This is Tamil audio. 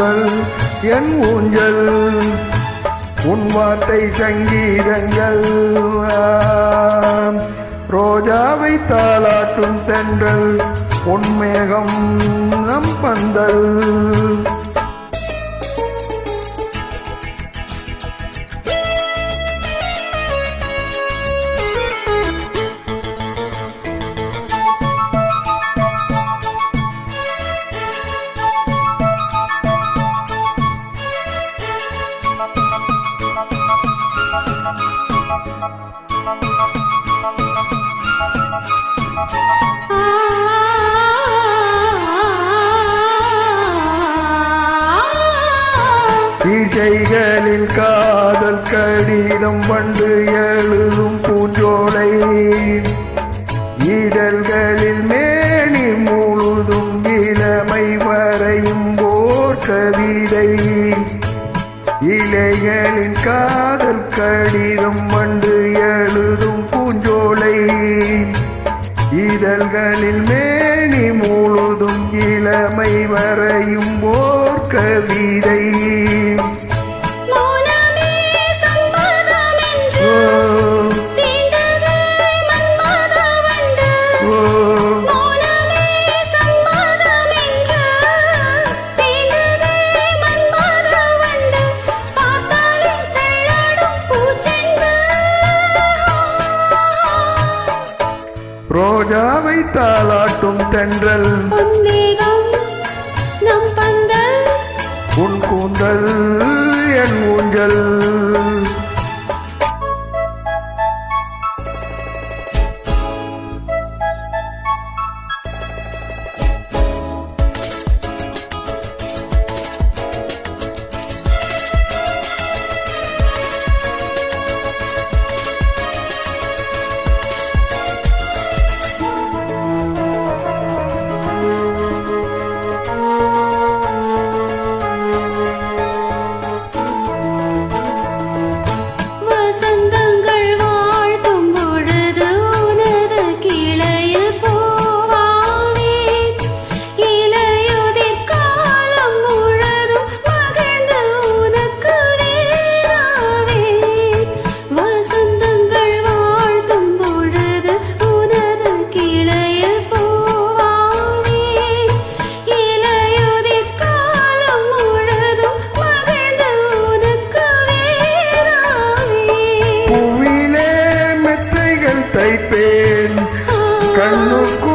கூந்தல் என் ஊஞ்சல் உன் வார்த்தை சங்கீதங்கள் ரோஜாவை தாளாட்டும் தென்றல் பொன்மேகம் நம் பந்தல் இசைகளில் காதல் கடிதம் வந்து எழுதும் பூஞ்சோலை இதழ்களில் மேனி முழுதும் இளமை வரையும் ஓர் கவிதை இலைகளின் காதல் கடிதம் வந்து எழுதும் பூஞ்சோலை இதழ்களில் மேனி முழுதும் இளமை வரையும் ஓர் கவிதை ரோஜாவை தாளாட்டும் தென்றல் நம் பந்தல் உன் கூந்தல் என் ஊஞ்சல் தைப்பேன் கண்ணுக்கு